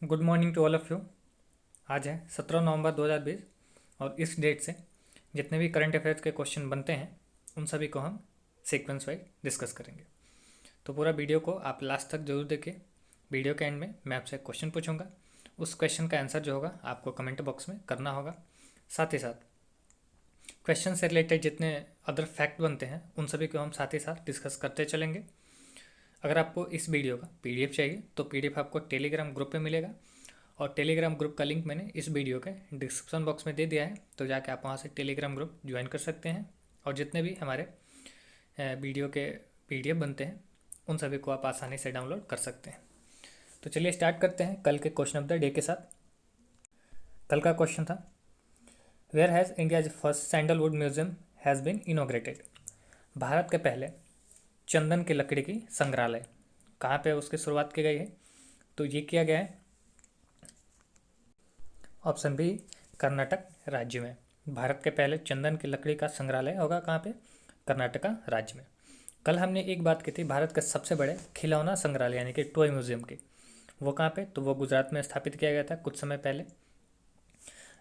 Good morning to all of you. आज है 17 नवंबर 2020 और इस डेट से जितने भी करंट अफेयर्स के क्वेश्चन बनते हैं उन सभी को हम सीक्वेंस वाइज डिस्कस करेंगे। तो पूरा वीडियो को आप लास्ट तक जरूर देखिए। वीडियो के एंड में मैं आपसे क्वेश्चन पूछूंगा, उस क्वेश्चन का आंसर जो होगा आपको कमेंट बॉक्स में करना होगा। साथ ही साथ क्वेश्चन से रिलेटेड जितने अदर फैक्ट बनते हैं उन सभी को हम साथ ही साथ डिस्कस करते चलेंगे। अगर आपको इस वीडियो का पीडीएफ चाहिए तो पीडीएफ आपको टेलीग्राम ग्रुप पे मिलेगा और टेलीग्राम ग्रुप का लिंक मैंने इस वीडियो के डिस्क्रिप्शन बॉक्स में दे दिया है, तो जाके आप वहाँ से टेलीग्राम ग्रुप ज्वाइन कर सकते हैं और जितने भी हमारे वीडियो के पीडीएफ बनते हैं उन सभी को आप आसानी से डाउनलोड कर सकते हैं। तो चलिए स्टार्ट करते हैं कल के क्वेश्चन ऑफ द डे के साथ। कल का क्वेश्चन था, where has India's first sandalwood museum has been inaugurated. Bharat के पहले चंदन की लकड़ी की संग्रहालय कहाँ पे उसकी शुरुआत की गई है? तो ये किया गया है ऑप्शन बी, कर्नाटक राज्य में। भारत के पहले चंदन की लकड़ी का संग्रहालय होगा कहाँ पे? कर्नाटका राज्य में। कल हमने एक बात की थी भारत के सबसे बड़े खिलौना संग्रहालय यानी कि टॉय म्यूजियम की, वो कहाँ पे? तो वो गुजरात में स्थापित किया गया था कुछ समय पहले।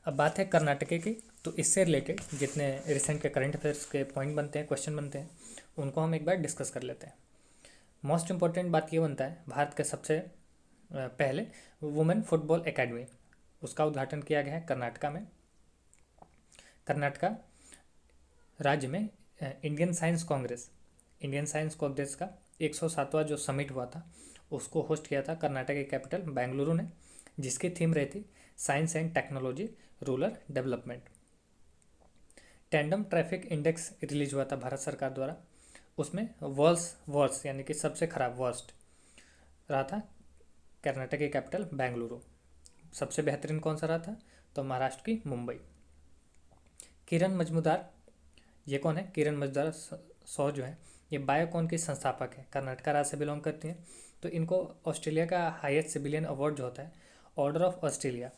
अब बात है कर्नाटक की, तो इससे रिलेटेड जितने रिसेंट के करंट अफेयर्स के पॉइंट बनते हैं, क्वेश्चन बनते हैं, उनको हम एक बार डिस्कस कर लेते हैं। मोस्ट इम्पॉर्टेंट बात ये बनता है, भारत के सबसे पहले वुमेन फुटबॉल एकेडमी, उसका उद्घाटन किया गया है कर्नाटका में। कर्नाटका राज्य में इंडियन साइंस कांग्रेस का 107वां जो समिट हुआ था उसको होस्ट किया था कर्नाटक की कैपिटल बेंगलुरु ने, जिसकी थीम रही थी science and technology rural development. Tandem traffic index release हुआ था भारत सरकार द्वारा, उसमें वर्स्ट यानी कि सबसे खराब वर्स्ट रहा था कर्नाटक की कैपिटल बेंगलुरु। सबसे बेहतरीन कौन सा रहा था? तो महाराष्ट्र की मुंबई। किरण मजूमदार, ये कौन है? किरण मजूमदार सौ जो है ये बायोकॉन की संस्थापक है, कर्नाटका राज्य से बिलोंग करती हैं। तो इनको ऑस्ट्रेलिया का हाईएस्ट सिविलियन अवार्ड जो होता है ऑर्डर ऑफ ऑस्ट्रेलिया,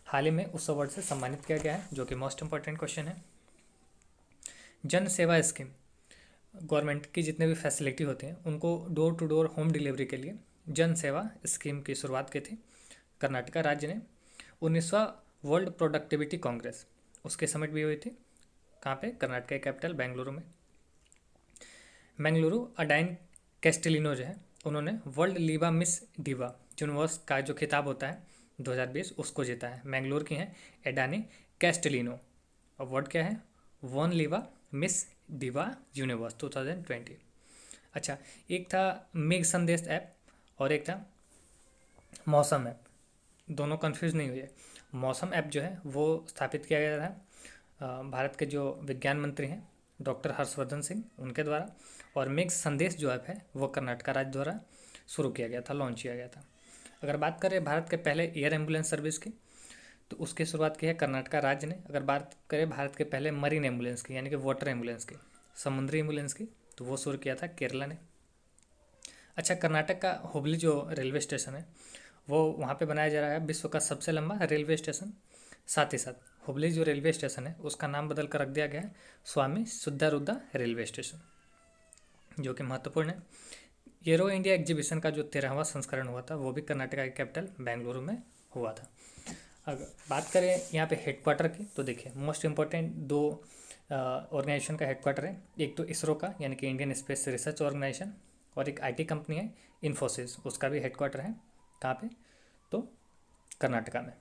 हाल ही में उस अवार्ड से सम्मानित किया गया है, जो कि मोस्ट इंपॉर्टेंट क्वेश्चन है। जन सेवा स्कीम, गवर्नमेंट की जितने भी फैसिलिटी होती हैं उनको door to door home delivery के लिए जन सेवा स्कीम की शुरुआत की थी कर्नाटका राज्य ने। 19वां वर्ल्ड प्रोडक्टिविटी कांग्रेस, उसके समिट भी हुई थी कहाँ पे? कर्नाटक के कैपिटल बेंगलुरु में। बेंगलुरु अडाइन कैस्टेलिनो जो है उन्होंने वर्ल्ड लीवा मिस डिवा यूनिवर्स का जो खिताब होता है 2020 उसको जीता है। बेंगलुरु की हैं एडानी कैस्टेलिनो और वर्ड क्या है? One लीवा miss diva universe 2020। अच्छा, एक था मेघ संदेश ऐप और एक था मौसम ऐप, दोनों कंफ्यूज नहीं हुए। मौसम ऐप जो है वो स्थापित किया गया था भारत के जो विज्ञान मंत्री हैं डॉक्टर हर्षवर्धन सिंह उनके द्वारा, और मेघ संदेश जो ऐप है वो कर्नाटका राज्य द्वारा शुरू किया गया था, लॉन्च किया गया था। अगर बात करें भारत के पहले एयर एम्बुलेंस सर्विस की, तो उसकी शुरुआत की है कर्नाटका राज्य ने। अगर बात करें भारत के पहले मरीन एम्बुलेंस की यानी कि वाटर एम्बुलेंस की, समुद्री एम्बुलेंस की, तो वो शुरू किया था केरला ने। अच्छा, कर्नाटक का हुबली जो रेलवे स्टेशन है वो वहाँ पे बनाया जा रहा है विश्व का सबसे लंबा रेलवे स्टेशन। साथ ही साथ हुबली जो रेलवे स्टेशन है उसका नाम बदल कर रख दिया गया है स्वामी सुद्धारुद्धा रेलवे स्टेशन, जो कि महत्वपूर्ण है। एरो इंडिया एग्जीबिशन का जो 13वां संस्करण हुआ था वो भी कर्नाटका की कैपिटल बेंगलुरु में हुआ था। अगर बात करें यहाँ पे हेडक्वार्टर की, तो देखिए मोस्ट इम्पोर्टेंट दो ऑर्गेनाइजेशन का हेडक्वार्टर है, एक तो इसरो का यानी कि इंडियन स्पेस रिसर्च ऑर्गेनाइजेशन, और एक आईटी कंपनी है इन्फोसिस, उसका भी हेडक्वार्टर है कहाँ पे? तो कर्नाटका में।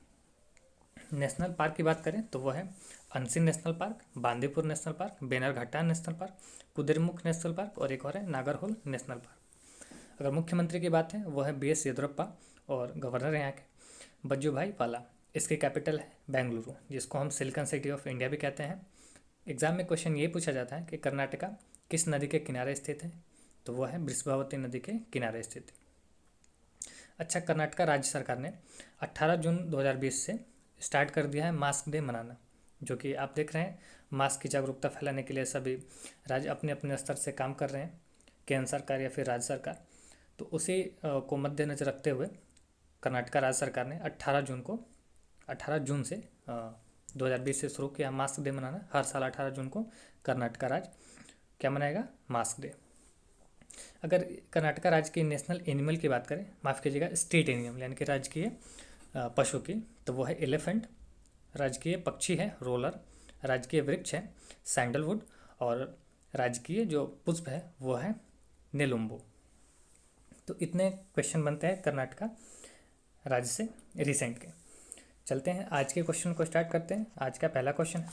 नेशनल पार्क की बात करें तो वो है Anshi national park, Bandipur national park, Bannerghatta national park, Kudremukh national park और एक और है नागरहोल नेशनल पार्क। अगर मुख्यमंत्री की बात है वो है BS येदियुरप्पा और गवर्नर यहाँ के वजुभाई वाला। इसकी कैपिटल है बेंगलुरु, जिसको हम सिलिकॉन सिटी ऑफ इंडिया भी कहते हैं। एग्जाम में क्वेश्चन ये पूछा जाता है कि कर्नाटका किस नदी के किनारे स्थित है? तो वो है वृषभावती नदी के किनारे स्थित। अच्छा, कर्नाटका राज्य सरकार ने 18 जून 2020 से स्टार्ट कर दिया है मास्क डे मनाना, जो कि आप देख रहे हैं मास्क की जागरूकता फैलाने के लिए सभी राज्य अपने अपने स्तर से काम कर रहे हैं, केंद्र सरकार या फिर राज्य सरकार। तो उसी को मद्देनजर रखते हुए कर्नाटका राज्य सरकार ने 18 जून से 2020 से शुरू किया मास्क डे मनाना। हर साल 18 जून को कर्नाटका राज्य क्या मनाएगा? Mask day. अगर कर्नाटका राज्य के नेशनल एनिमल की बात करें, माफ़ कीजिएगा स्टेट एनिमल यानी कि राजकीय पशु की, तो वो है एलिफेंट। राजकीय पक्षी है रोलर। राजकीय वृक्ष है सैंडलवुड। और राजकीय जो पुष्प है वो है नेलुम्बू। तो इतने क्वेश्चन बनते हैं कर्नाटका राज्य से रिसेंट के। चलते हैं आज के क्वेश्चन को स्टार्ट करते हैं। आज का पहला क्वेश्चन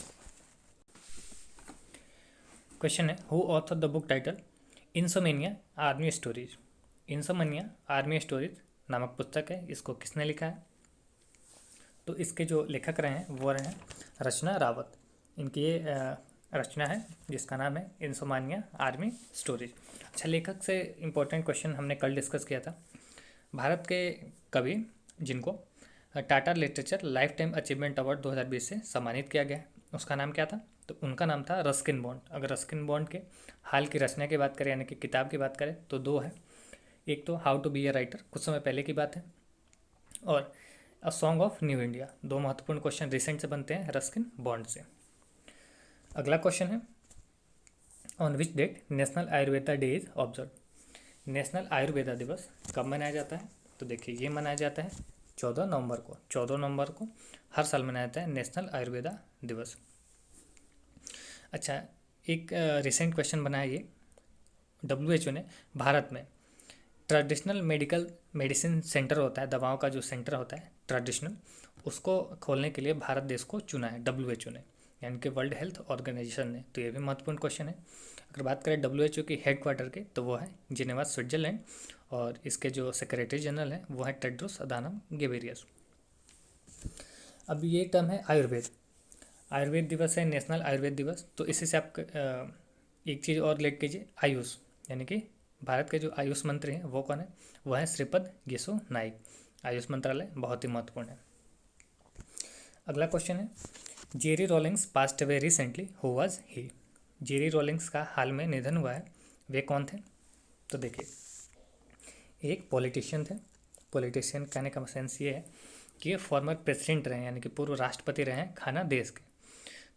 है who author the book title insomnia army stories. Insomnia army stories नामक पुस्तक है, इसको किसने लिखा है? तो इसके जो लेखक रहे हैं वो रहे हैं रचना रावत। इनकी ये रचना है जिसका नाम है इंसोमेनिया आर्मी स्टोरीज। अच्छा, लेखक से इम्पोर्टेंट क्वेश्चन हमने कल डिस्कस किया था। भारत के कवि जिनको Tata literature life time achievement award 2020 से सम्मानित किया गया है, उसका नाम क्या था? तो उनका नाम था रस्किन बॉन्ड। अगर रस्किन बॉन्ड के हाल की रचना की बात करें यानी कि किताब की बात करें तो दो है। एक तो how to be a writer, कुछ समय पहले की बात है, और a song of new India. दो महत्वपूर्ण क्वेश्चन रिसेंट से बनते हैं रस्किन बॉन्ड से। अगला क्वेश्चन है on which date national Ayurveda day is observe. National Ayurveda दिवस कब मनाया जाता है? तो देखिए ये मनाया जाता है 14 नवंबर को। 14 नवंबर को हर साल मनाया जाता है नेशनल आयुर्वेदा दिवस। अच्छा, एक रिसेंट क्वेश्चन बना है ये। WHO ने भारत में ट्रेडिशनल मेडिसिन सेंटर होता है, दवाओं का जो सेंटर होता है ट्रेडिशनल, उसको खोलने के लिए भारत देश को चुना है WHO ने, यानी कि वर्ल्ड हेल्थ ऑर्गेनाइजेशन ने। तो ये भी महत्वपूर्ण क्वेश्चन है। अगर बात करें WHO की हेडक्वार्टर की तो वो है जिनेवा स्विट्जरलैंड, और इसके जो सेक्रेटरी जनरल हैं वो है टेड्रोस अधानम गेब्रेयेसस। अब ये टर्म है आयुर्वेद। आयुर्वेद दिवस है नेशनल आयुर्वेद दिवस। तो इसी से आप एक चीज़ और रिलेट कीजिए, आयुष, यानी कि भारत के जो आयुष मंत्री हैं वो कौन है? वो है श्रीपद येसो नाइक। आयुष मंत्रालय बहुत ही महत्वपूर्ण है। अगला क्वेश्चन है Jerry Rawlings passed away recently, who was he. Jerry Rawlings का हाल में निधन हुआ है, वे कौन थे? तो देखिए, एक पॉलिटिशियन थे। पॉलिटिशियन कहने का सेंस ये है कि ये फॉर्मर प्रेसिडेंट रहे, यानी कि पूर्व राष्ट्रपति रहे हैं घाना देश के।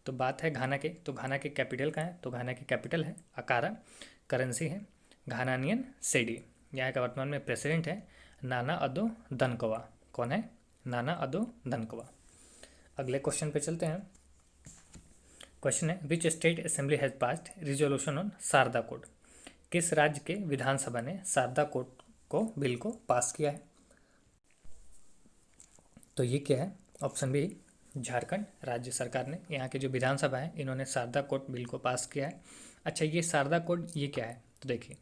तो बात है घाना के, तो घाना की कैपिटल कहाँ है? तो घाना की कैपिटल है अकारा। करेंसी है घानानियन सेडी। यहाँ का वर्तमान में प्रेसिडेंट है नाना अदो दनकवा। कौन है? नाना अदो दनकवा। अगले क्वेश्चन पे चलते हैं। क्वेश्चन है which state assembly has passed resolution on Sharda code. किस राज्य के विधानसभा ने शारदा कोड को बिल को पास किया है? तो ये क्या है? ऑप्शन बी झारखंड राज्य सरकार ने, यहाँ के जो विधानसभा है इन्होंने शारदा कोड बिल को पास किया है। अच्छा, ये शारदा कोड ये क्या है? तो देखिए,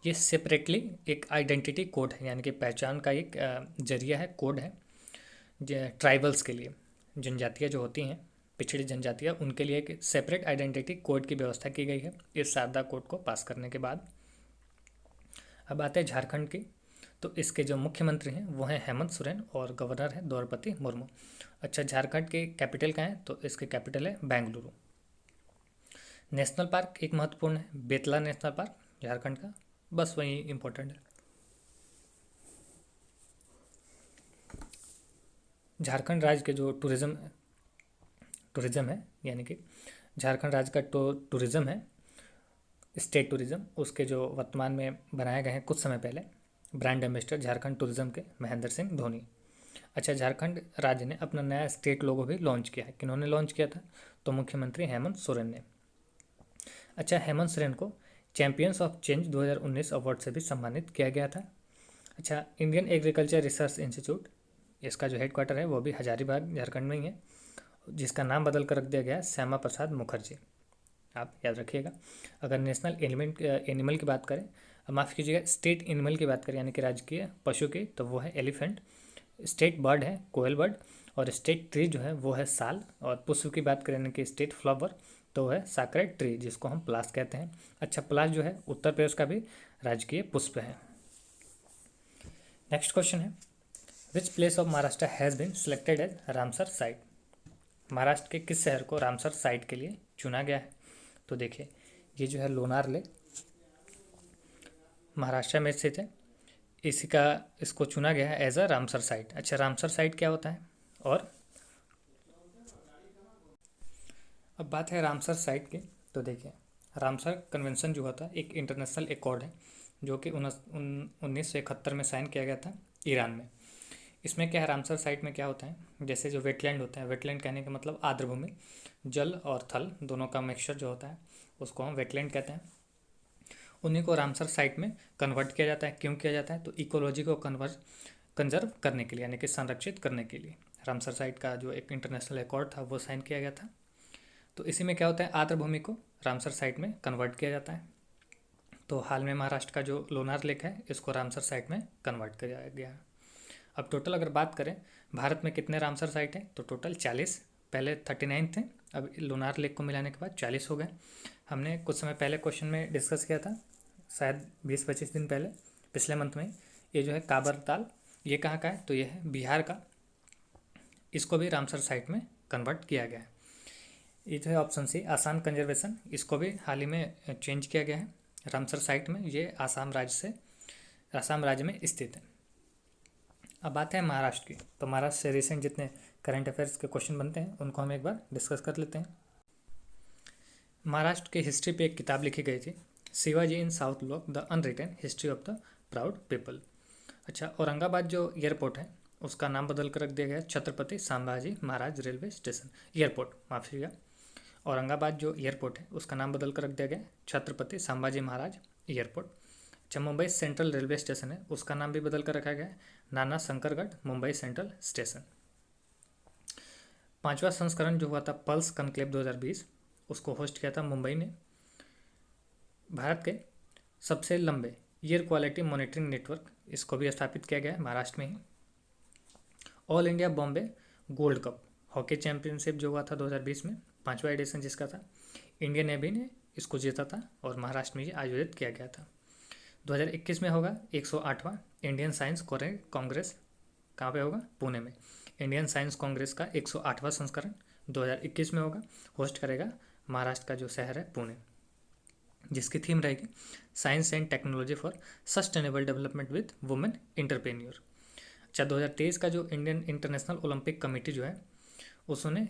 ये सेपरेटली एक आइडेंटिटी कोड है, यानी कि पहचान का एक जरिया है, कोड है ट्राइबल्स के लिए। जनजातियाँ जो होती हैं, पिछड़ी जनजातियाँ, उनके लिए एक सेपरेट आइडेंटिटी कोड की व्यवस्था की गई है इस शारदा कोड को पास करने के बाद। अब आते हैं झारखंड की। तो इसके जो मुख्यमंत्री हैं वो हैं हेमंत सोरेन और गवर्नर है द्रौपदी मुर्मू। अच्छा, झारखंड के कैपिटल कहाँ है? तो इसके कैपिटल है बेंगलुरु। नेशनल पार्क एक महत्वपूर्ण है बेतला नेशनल पार्क झारखंड का, बस वही इम्पोर्टेंट है। झारखंड राज्य के जो टूरिज़्म है, यानी कि झारखंड राज्य का टूरिज़्म है स्टेट टूरिज़्म, उसके जो वर्तमान में बनाए गए हैं कुछ समय पहले ब्रांड एम्बेसडर झारखंड टूरिज़्म के महेंद्र सिंह धोनी। अच्छा, झारखंड राज्य ने अपना नया स्टेट लोगो भी लॉन्च किया है। किन्होंने लॉन्च किया था? तो मुख्यमंत्री हेमंत सोरेन ने। अच्छा, हेमंत सोरेन को चैंपियंस ऑफ चेंज 2019 अवार्ड से भी सम्मानित किया गया था। अच्छा, इंडियन एग्रीकल्चर रिसर्च इंस्टीट्यूट, इसका जो हेडक्वार्टर है वो भी हजारीबाग झारखंड में ही है, जिसका नाम बदल कर रख दिया गया है श्यामा प्रसाद मुखर्जी। आप याद रखिएगा। अगर नेशनल एनिमल की बात करें, माफ़ कीजिएगा, स्टेट एनिमल की बात करें यानी कि राजकीय पशु की, तो वो है एलिफेंट। स्टेट बर्ड है कोयल बर्ड, और स्टेट ट्री जो है वो है साल। और पुष्प की बात करें यानी कि स्टेट फ्लावर तो है साक्रेड ट्री, जिसको हम पलास कहते हैं। अच्छा, पलास जो है उत्तर प्रदेश का भी राजकीय पुष्प है। नेक्स्ट क्वेश्चन है which place of Maharashtra has been selected as Ramsar site. Maharashtra के किस शहर को रामसर साइट के लिए चुना गया है? तो देखिए, ये जो है लोनार लेक महाराष्ट्र में स्थित है, इसको चुना गया है एज अ रामसर साइट। अच्छा, रामसर साइट क्या होता है? और अब बात है रामसर साइट की। तो देखिए, रामसर कन्वेंशन जो होता है एक इंटरनेशनल एकॉर्ड है जो कि 1971 में साइन किया गया था ईरान में। इसमें क्या है, रामसर साइट में क्या होता है, जैसे जो वेटलैंड होता है, वेटलैंड कहने का मतलब आर्द्र भूमि, जल और थल दोनों का मिक्सचर जो होता है उसको हम वेटलैंड कहते हैं। उन्हीं को रामसर साइट में कन्वर्ट किया जाता है। क्यों किया जाता है, तो इकोलॉजी को कंजर्व करने के लिए, यानी कि संरक्षित करने के लिए रामसर साइट का जो एक इंटरनेशनल अकॉर्ड था वो साइन किया गया था। तो इसी में क्या होता है, आर्द्र भूमि को रामसर साइट में कन्वर्ट किया जाता है। तो हाल में महाराष्ट्र का जो लोनार लेक है इसको रामसर साइट में कन्वर्ट किया गया है। अब टोटल अगर बात करें भारत में कितने रामसर साइट हैं, तो टोटल 40, पहले 39 थे, अब लोनार लेक को मिलाने के बाद 40 हो गए। हमने कुछ समय पहले क्वेश्चन में डिस्कस किया था, शायद 20-25 दिन पहले, पिछले मंथ में। ये जो है काबर ताल, ये कहाँ का है, तो ये है बिहार का। इसको भी रामसर साइट में कन्वर्ट किया गया है। ये जो है ऑप्शन सी आसाम कंजर्वेशन, इसको भी हाल ही में चेंज किया गया है रामसर साइट में। ये आसाम राज्य में स्थित है। अब बात है महाराष्ट्र की, तो महाराष्ट्र से रिसेंट जितने करंट अफेयर्स के क्वेश्चन बनते हैं उनको हम एक बार डिस्कस कर लेते हैं। महाराष्ट्र की हिस्ट्री पे एक किताब लिखी गई थी, Shivaji in South Block the unwritten history of the proud people. अच्छा, औरंगाबाद जो एयरपोर्ट है उसका नाम बदल कर रख दिया गया Chhatrapati Sambhaji Maharaj railway station, airport mafia. Aurangabad जो एयरपोर्ट है उसका नाम बदल कर रख दिया गया छत्रपति संभाजी महाराज एयरपोर्ट। अच्छा, मुंबई सेंट्रल रेलवे स्टेशन है उसका नाम भी बदल कर रखा गया है नाना शंकरगढ़ मुंबई सेंट्रल स्टेशन। 5वां संस्करण जो हुआ था पल्स कनक्लेव 2020, उसको होस्ट किया था मुंबई ने। भारत के सबसे लंबे एयर क्वालिटी मॉनिटरिंग नेटवर्क, इसको भी स्थापित किया गया है महाराष्ट्र में ही। All India Bombay gold cup hockey championship जो हुआ था 2020 में, 5वां एडिशन जिसका था, इंडियन नेवी ने इसको जीता था और महाराष्ट्र में ये आयोजित किया गया था। 2021 में होगा 108वां इंडियन साइंस कांग्रेस, कहाँ पे होगा, पुणे में। इंडियन साइंस कांग्रेस का 108वां संस्करण 2021 में होगा, होस्ट करेगा महाराष्ट्र का जो शहर है पुणे, जिसकी थीम रहेगी science and technology for sustainable development with women entrepreneur. अच्छा, 2023 का जो इंडियन इंटरनेशनल ओलंपिक कमेटी जो है उसने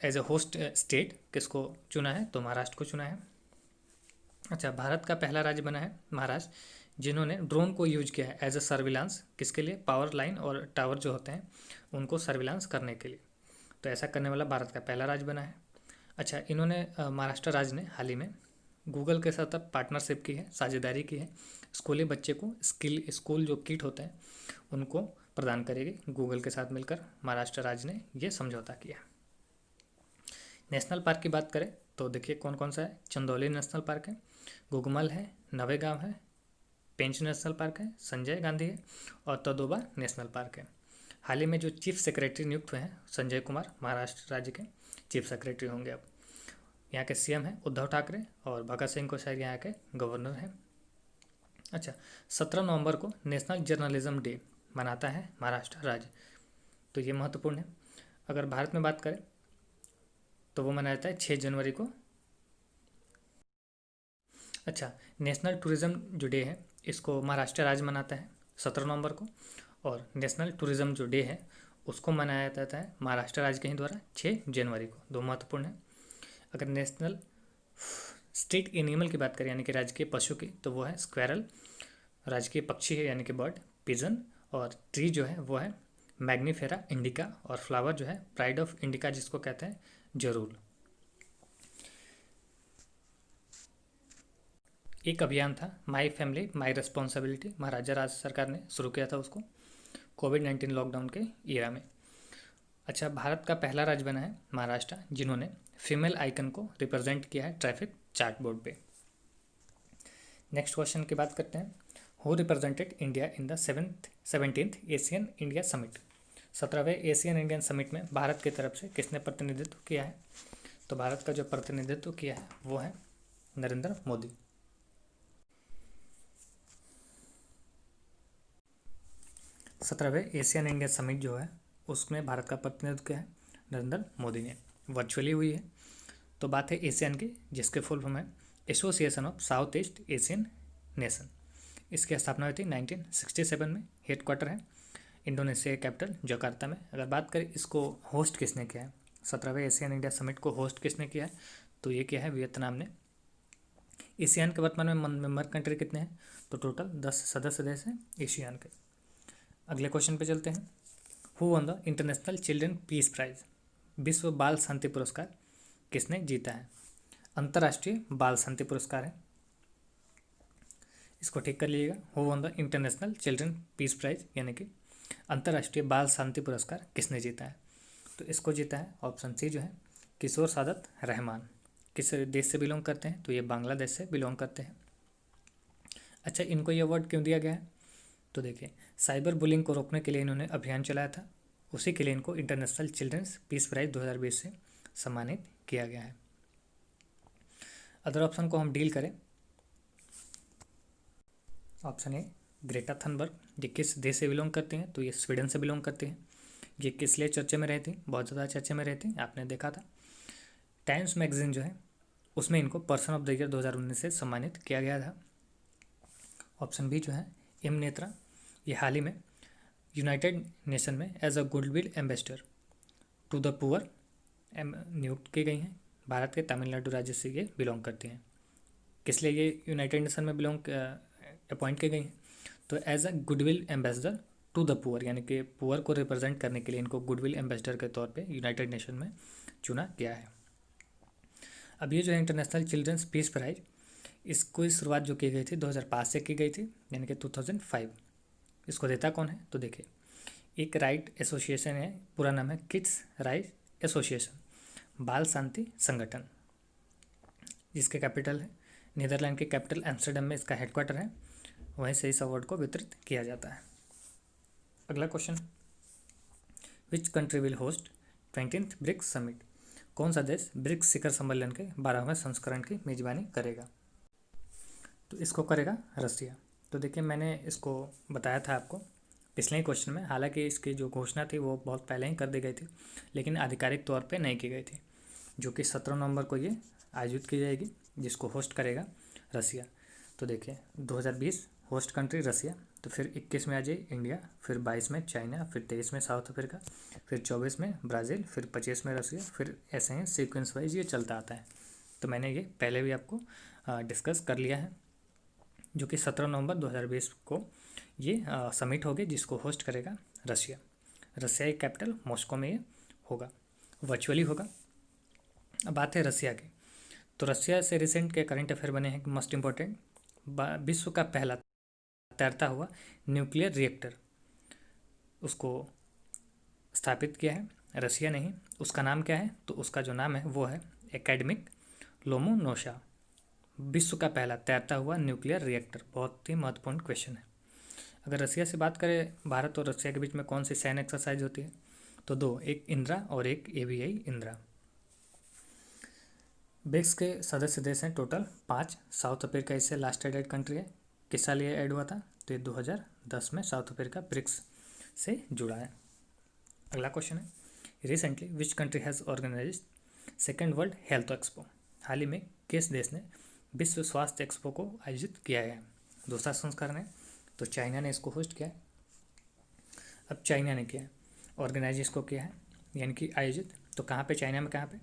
एज ए होस्ट स्टेट किसको चुना है, तो महाराष्ट्र को चुना है। अच्छा, भारत का पहला राज्य बना है महाराष्ट्र जिन्होंने ड्रोन को यूज किया है एज ए सर्विलांस, किसके लिए, पावर लाइन और टावर जो होते हैं उनको सर्विलांस करने के लिए। तो ऐसा करने वाला भारत का पहला राज्य बना है। अच्छा, इन्होंने महाराष्ट्र राज्य ने हाल ही में गूगल के साथ अब पार्टनरशिप की है, साझेदारी की है। स्कूली बच्चे को स्कूल जो किट होते हैं उनको प्रदान करेगी गूगल के साथ मिलकर, महाराष्ट्र राज्य ने ये समझौता किया। नेशनल पार्क की बात करें तो देखिए कौन कौन सा है, चंदौली नेशनल पार्क है, गुगमल है, नवेगांव है, पेंच नेशनल पार्क है, संजय गांधी है और तदोबा नेशनल पार्क है। हाल ही में जो चीफ सेक्रेटरी नियुक्त हुए हैं संजय कुमार, महाराष्ट्र राज्य के चीफ सेक्रेटरी होंगे। अब यहाँ के सीएम हैं उद्धव ठाकरे और भगत सिंह कोश्यारी यहाँ के गवर्नर हैं। अच्छा, 17 नवंबर को नेशनल जर्नलिज्म डे मनाता है महाराष्ट्र राज्य, तो ये महत्वपूर्ण है। अगर भारत में बात करें तो वो मनाया जाता है 6 जनवरी को। अच्छा, नेशनल टूरिज्म जो डे है इसको महाराष्ट्र राज्य मनाता है 17 नवंबर को, और नेशनल टूरिज्म जो डे है उसको मनाया जाता है महाराष्ट्र राज्य के ही द्वारा 6 जनवरी को। दो महत्वपूर्ण है। अगर नेशनल स्टेट एनिमल की बात करें यानी कि राजकीय पशु की, तो वो है स्क्वेरल, राजकीय पक्षी है यानी कि बर्ड पिजन, और ट्री जो है वो है मैग्नीफेरा इंडिका, और फ्लावर जो है प्राइड ऑफ इंडिका जिसको कहते हैं जरूल। एक अभियान था माई फैमिली माई रिस्पॉन्सिबिलिटी, महाराजा राज्य सरकार ने शुरू किया था उसको कोविड-19 लॉकडाउन के ईरा में। अच्छा, भारत का पहला राज्य बना है महाराष्ट्र जिन्होंने फीमेल आइकन को रिप्रेजेंट किया है ट्रैफिक चार्ट बोर्ड पे। नेक्स्ट क्वेश्चन की बात करते हैं, who represented India in the 17th Asian India summit. 17वें एशियन इंडियन समिट में भारत की तरफ से किसने प्रतिनिधित्व किया है, तो भारत का जो प्रतिनिधित्व किया है वो है नरेंद्र मोदी। सत्रहवें एशियन इंडिया समिट जो है उसमें भारत का प्रतिनिधित्व किया है नरेंद्र मोदी ने, वर्चुअली हुई है। तो बात है एशियन की, जिसके फुल फॉर्म है association of south east Asian nation. इसकी स्थापना हुई थी 1967 में। हेडक्वार्टर है इंडोनेशिया कैपिटल जकार्ता में। अगर बात करें इसको होस्ट किसने किया है, 17वें एशियन इंडिया समिट को होस्ट किसने किया है, तो ये किया है वियतनाम ने। एशियन के वर्तमान में मेंबर कंट्री कितने हैं, तो टोटल 10 सदस्य देश हैं एशियन के। अगले क्वेश्चन पे चलते हैं। Who won the international children peace prize, विश्व बाल शांति पुरस्कार किसने जीता है? अंतर्राष्ट्रीय बाल शांति पुरस्कार है, इसको ठीक कर लीजिएगा। Who won the international children peace prize यानी कि अंतर्राष्ट्रीय बाल शांति पुरस्कार किसने जीता है? तो इसको जीता है ऑप्शन सी जो है किशोर सादत रहमान। किस देश से बिलोंग करते हैं? तो ये बांग्लादेश से बिलोंग करते हैं। अच्छा, इनको ये अवार्ड क्यों दिया गया है? तो देखिए, साइबर बुलिंग को रोकने के लिए इन्होंने अभियान चलाया था, उसी के लिए इनको इंटरनेशनल चिल्ड्रंस पीस प्राइज 2020 से सम्मानित किया गया है। अदर ऑप्शन को हम डील करें, ऑप्शन ए ग्रेटा थनबर्ग, ये किस देश से बिलोंग करती हैं? तो ये स्वीडन से बिलोंग करती हैं। ये किस लिए चर्चे में रहती, बहुत ज़्यादा चर्चे में रहती, आपने देखा था। टाइम्स मैगजीन जो है उसमें इनको पर्सन ऑफ द ईयर 2019 से सम्मानित किया गया था। ऑप्शन बी जो है एम नेत्रा, ये हाल ही में यूनाइटेड नेशन में as a goodwill ambassador to the poor नियुक्त की गई हैं। भारत के तमिलनाडु राज्य से ये बिलोंग करती हैं। किस लिए ये यूनाइटेड नेशन में बिलोंग अपॉइंट की गई हैं? तो as a goodwill ambassador to the poor, यानी कि पुअर को रिप्रेजेंट करने के लिए इनको गुडविल एम्बेसडर के तौर पे यूनाइटेड नेशन में चुना गया है। अब ये जो है इंटरनेशनल चिल्ड्रंस पीस प्राइज, इसको शुरुआत जो की गई थी 2005 से की गई थी, यानी कि 2005। इसको देता कौन है? तो देखिए, एक राइट एसोसिएशन है, पूरा नाम है किड्स राइट एसोसिएशन, बाल शांति संगठन, जिसके कैपिटल है नीदरलैंड के कैपिटल एम्स्टर्डम में इसका हेडक्वार्टर है। वहीं से इस अवार्ड को वितरित किया जाता है। अगला question, which country will host 20th BRICS summit, कौन सा देश ब्रिक्स शिखर सम्मेलन के 12वें संस्करण की मेजबानी करेगा? तो इसको करेगा रसिया। तो देखिए, मैंने इसको बताया था आपको पिछले ही क्वेश्चन में, हालांकि इसकी जो घोषणा थी वो बहुत पहले ही कर दी गई थी, लेकिन आधिकारिक तौर पे नहीं की गई थी, जो कि 17 नवंबर को ये आयोजित की जाएगी, जिसको होस्ट करेगा रसिया। तो देखिए, 2020 होस्ट कंट्री रसिया, तो फिर 21 में आ जाए इंडिया, फिर 22 में चाइना, फिर 23 में साउथ अफ्रीका, फिर 24 में ब्राज़ील, फिर 25 में रसिया, फिर ऐसे ही सीक्वेंस वाइज ये चलता आता है। तो मैंने ये पहले भी आपको डिस्कस कर लिया है, जो कि 17 नवंबर 2020 को ये समिट होगी, जिसको होस्ट करेगा रसिया। रसिया की कैपिटल मॉस्को में ये होगा, वर्चुअली होगा। अब बात है रसिया की, तो रसिया से रिसेंट के करंट अफेयर बने हैं मोस्ट इम्पोर्टेंट, विश्व का पहला तैरता हुआ न्यूक्लियर रिएक्टर उसको स्थापित किया है रसिया ने ही। उसका नाम क्या है? तो उसका जो नाम है वो है एकेडमिक लोमोनोशा। विश्व का पहला तैरता हुआ न्यूक्लियर रिएक्टर, बहुत ही महत्वपूर्ण क्वेश्चन है। अगर रसिया से बात करें, भारत और रसिया के बीच में कौन सी सैन्य एक्सरसाइज होती है? तो दो, एक इंद्रा और एक एवीआई इंद्रा। ब्रिक्स के सदस्य देश हैं टोटल 5। साउथ अफ्रीका इससे लास्ट एडेड कंट्री है। किस साल ये ऐड हुआ था? तो ये 2010 में साउथ अफ्रीका ब्रिक्स से जुड़ा है। अगला क्वेश्चन है, recently which country has organized second world health expo, हाल ही में किस देश ने विश्व स्वास्थ्य एक्सपो को आयोजित किया है? दूसरा संस्करण है, तो चाइना ने इसको होस्ट किया है। अब चाइना ने किया है, ऑर्गेनाइज इसको किया है, यानी कि आयोजित। तो कहाँ पे? चाइना में कहाँ पे?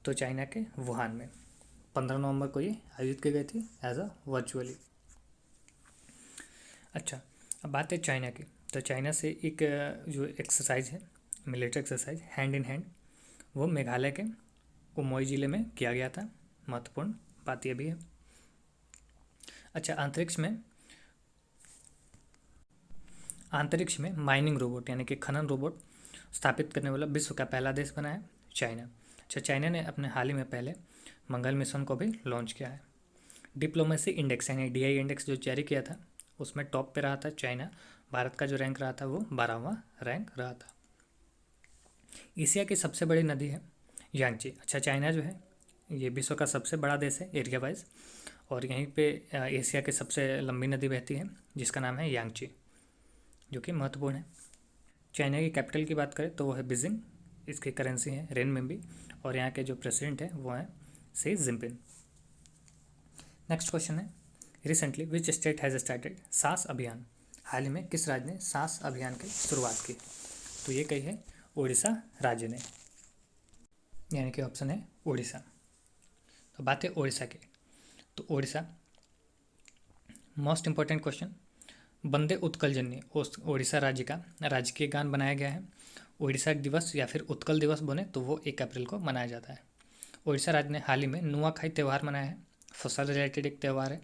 तो चाइना के वुहान में 15 नवंबर को ये आयोजित की गई थी एज अ वर्चुअली। अच्छा, अब बात है चाइना की, तो चाइना से एक जो एक्सरसाइज है, military exercise hand in hand, वो मेघालय के उमोई जिले में किया गया था। महत्वपूर्ण बात यह भी है। अच्छा, अंतरिक्ष में माइनिंग रोबोट यानी कि खनन रोबोट स्थापित करने वाला विश्व का पहला देश बना है चाइना। अच्छा, चाइना ने अपने हाल ही में पहले मंगल मिशन को भी लॉन्च किया है। डिप्लोमेसी इंडेक्स यानी DI इंडेक्स जो जारी किया था, उसमें टॉप पे रहा था चाइना। भारत का जो रैंक रहा था वो 12वां रैंक रहा था। एशिया की सबसे बड़ी नदी है यांगची। अच्छा, चाइना जो है ये विश्व का सबसे बड़ा देश है एरिया वाइज, और यहीं पे एशिया की सबसे लंबी नदी बहती है, जिसका नाम है यांगची, जो कि महत्वपूर्ण है। चाइना की कैपिटल की बात करें तो वो है बीजिंग, इसकी करेंसी है रेनमिनबी, और यहाँ के जो प्रेसिडेंट है वो हैं शी जिनपिंग। नेक्स्ट क्वेश्चन है, recently which state has started सास अभियान, हाल ही में किस राज्य ने सास अभियान की शुरुआत की? तो ये कही है उड़ीसा राज्य ने, यानी कि ऑप्शन है उड़ीसा। तो बात है उड़ीसा की, तो उड़ीसा मोस्ट इम्पोर्टेंट क्वेश्चन, वंदे उत्कल जननी उड़ीसा राज्य का राजकीय गान बनाया गया है। उड़ीसा दिवस या फिर उत्कल दिवस बोले तो वो 1 अप्रैल को मनाया जाता है। उड़ीसा राज्य ने हाल ही में नुआखाई त्यौहार मनाया है। फसल रिलेटेड एक त्यौहार है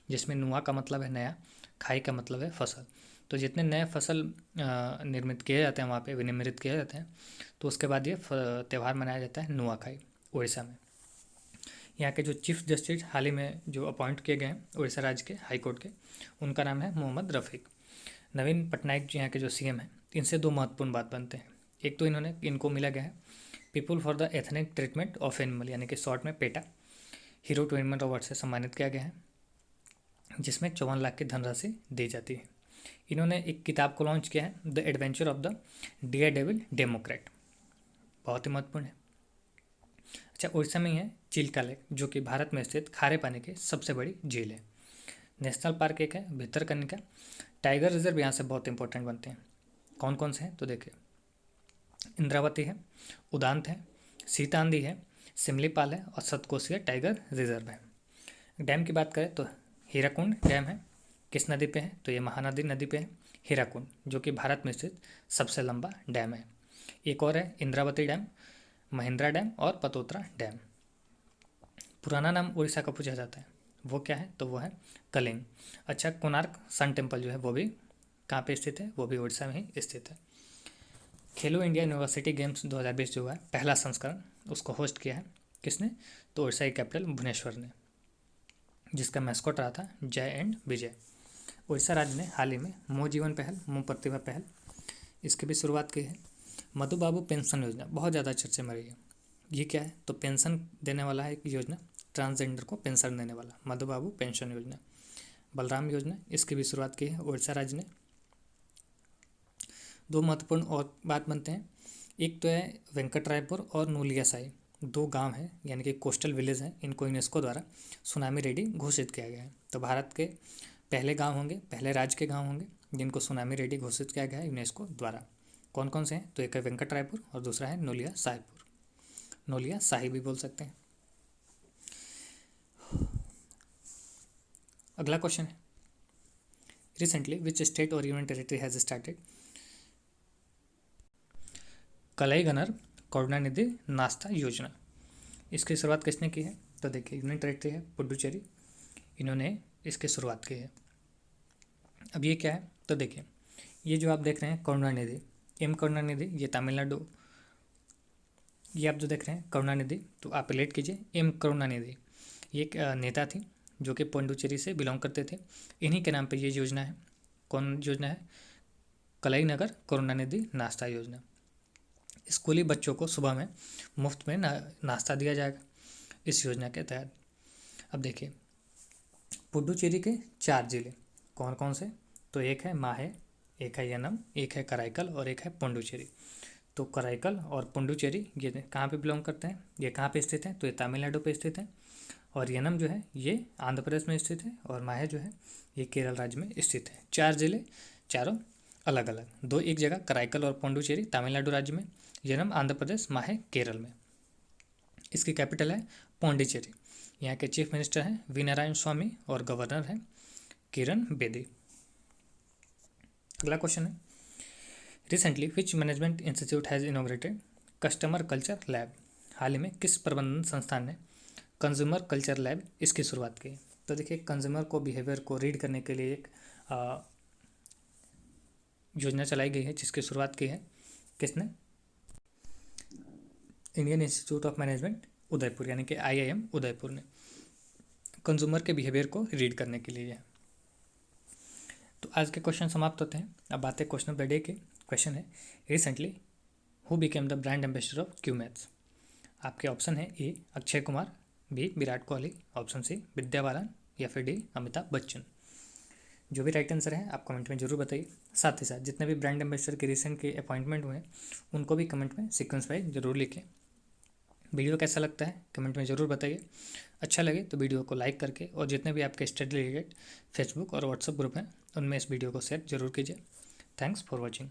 जिसमें नुआ का मतलब है नया, खाई का मतलब है फसल। तो जितने नए फसल निर्मित किए जाते हैं वहाँ पे विनिर्मित किए जाते हैं, तो उसके बाद ये त्यौहार मनाया जाता है नुआखाई उड़ीसा में। यहाँ के जो चीफ जस्टिस हाल ही में जो अपॉइंट किए गए हैं उड़ीसा राज्य के हाई कोर्ट के, उनका नाम है मोहम्मद रफ़ीक। नवीन पटनायक जी यहाँ के जो सीएम हैं, इनसे 2 महत्वपूर्ण बात बनते हैं। एक तो इनको मिला गया है people for the ethnic treatment of animal, यानी कि शॉर्ट में PETA, hero to animal award से सम्मानित किया गया है, जिसमें 54 लाख की धनराशि दी जाती है। इन्होंने एक किताब को लॉन्च किया है, the adventure of the daredevil democrat, बहुत ही महत्वपूर्ण है। अच्छा, उड़ीसा में ही है चिल्का लेक, जो कि भारत में स्थित खारे पानी की सबसे बड़ी झील है। नेशनल पार्क एक है भितरकनिका। टाइगर रिजर्व यहाँ से बहुत इंपॉर्टेंट बनते हैं। कौन कौन से हैं तो देखिए, इंद्रावती है, उदांत है, सीतांदी है, सिमलीपाल है और सतकोसिया टाइगर रिजर्व है। डैम की बात करें तो हीराकुंड डैम है, किस नदी पे है तो ये महानदी नदी पे है हीराकुंड, जो कि भारत में स्थित सबसे लंबा डैम है। एक और है इंद्रावती डैम, महिंद्रा डैम और पतोत्रा डैम। पुराना नाम उड़ीसा का पूछा जाता है, वो क्या है तो वो है कलिंग। अच्छा, कोणार्क सन टेम्पल जो है वो भी कहाँ पे स्थित है, वो भी उड़ीसा में ही स्थित है। खेलो इंडिया यूनिवर्सिटी गेम्स 2020 जो है पहला संस्करण, उसको होस्ट किया है किसने तो उड़ीसा की कैपिटल भुवनेश्वर ने, जिसका मैस्कॉट रहा था जय एंड विजय। उड़ीसा राज्य ने हाल ही में मोह जीवन पहल, मोह प्रतिभा पहल, इसकी भी शुरुआत की है। मधु बाबू पेंशन योजना बहुत ज़्यादा चर्चे में रही है। ये क्या है तो पेंशन देने वाला है एक योजना, ट्रांसजेंडर को पेंशन देने वाला, मधु बाबू पेंशन योजना। बलराम योजना, इसकी भी शुरुआत की है उड़ीसा राज्य ने। 2 महत्वपूर्ण और बात बनते हैं, एक तो है वेंकटरायपुर और नूलियासाई, 2 गांव हैं यानी कि कोस्टल विलेज हैं, इनको यूनेस्को द्वारा सुनामी रेडी घोषित किया गया है। तो भारत के पहले गांव होंगे, पहले राज्य के गांव होंगे जिनको सुनामी रेडी घोषित किया गया है यूनेस्को द्वारा। कौन कौन से हैं तो एक है वेंकटरायपुर और दूसरा है नोलिया साहिबपुर, नोलिया साही भी बोल सकते हैं। अगला क्वेश्चन है, रिसेंटली विच स्टेट और union territory has started Kalaignar Karunanidhi नाश्ता योजना। इसकी शुरुआत किसने की है तो देखिए, यूनियन टेरिटरी है पुडुचेरी, इन्होंने इसकी शुरुआत की है। अब ये क्या है तो देखिए, ये जो आप देख रहे हैं करुणानिधि, एम करुणानिधि, ये तमिलनाडु, ये आप जो देख रहे हैं करुणानिधि, तो आप रिलेट कीजिए एम करुणानिधि, ये एक नेता थी जो कि पौंडुचेरी से बिलोंग करते थे। इन्हीं के नाम पे ये योजना है। कौन योजना है कलईनगर करुणानिधि नाश्ता योजना। स्कूली बच्चों को सुबह में मुफ्त में नाश्ता दिया जाएगा इस योजना के तहत। अब देखिए, पुडुचेरी के 4 जिले कौन कौन से तो एक है माहे, एक है यनम, एक है कराईकल और एक है पुडुचेरी। तो कराईकल और पुडुचेरी ये कहाँ पे बिलोंग करते हैं, ये कहाँ पे स्थित हैं तो ये तमिलनाडु पे स्थित है, और यनम जो है ये आंध्र प्रदेश में स्थित है, और माहे जो है ये केरल राज्य में स्थित है। 4 जिले, चारों अलग अलग, 2 एक जगह, कराईकल और पुडुचेरी तमिलनाडु राज्य में, यनम आंध्र प्रदेश, माहे केरल में। इसकी कैपिटल है पौंडीचेरी। यहाँ के चीफ मिनिस्टर हैं वी नारायण स्वामी और गवर्नर हैं किरण बेदी। अगला क्वेश्चन है, recently which management institute has inaugurated customer culture lab. हाल ही में किस प्रबंधन संस्थान ने कंज्यूमर कल्चर लैब इसकी शुरुआत की। तो देखिए, कंज्यूमर को बिहेवियर को रीड करने के लिए एक योजना चलाई गई है जिसकी शुरुआत की है किसने, Indian institute of management Udaipur यानी कि IIM उदयपुर ने कंज्यूमर के बिहेवियर को रीड करने के लिए। तो आज के क्वेश्चन समाप्त होते हैं। अब बात है क्वेश्चन ऑफ द डे के। क्वेश्चन है, recently who became the brand ambassador of Cuemath. आपके ऑप्शन है A Akshay Kumar, B Virat Kohli, option C Vidya Balan या फिर डी अमिताभ बच्चन। जो भी राइट आंसर है आप कमेंट में जरूर बताइए। साथ ही साथ जितने भी ब्रांड एम्बेसडर के रिसेंट के अपॉइंटमेंट हुए हैं उनको भी कमेंट में सीक्वेंस वाइज जरूर लिखें। वीडियो कैसा लगता है कमेंट में ज़रूर बताइए। अच्छा लगे तो वीडियो को लाइक करके, और जितने भी आपके स्टडी रिलेटेड फेसबुक और व्हाट्सएप ग्रुप हैं उनमें इस वीडियो को शेयर जरूर कीजिए। Thanks for watching.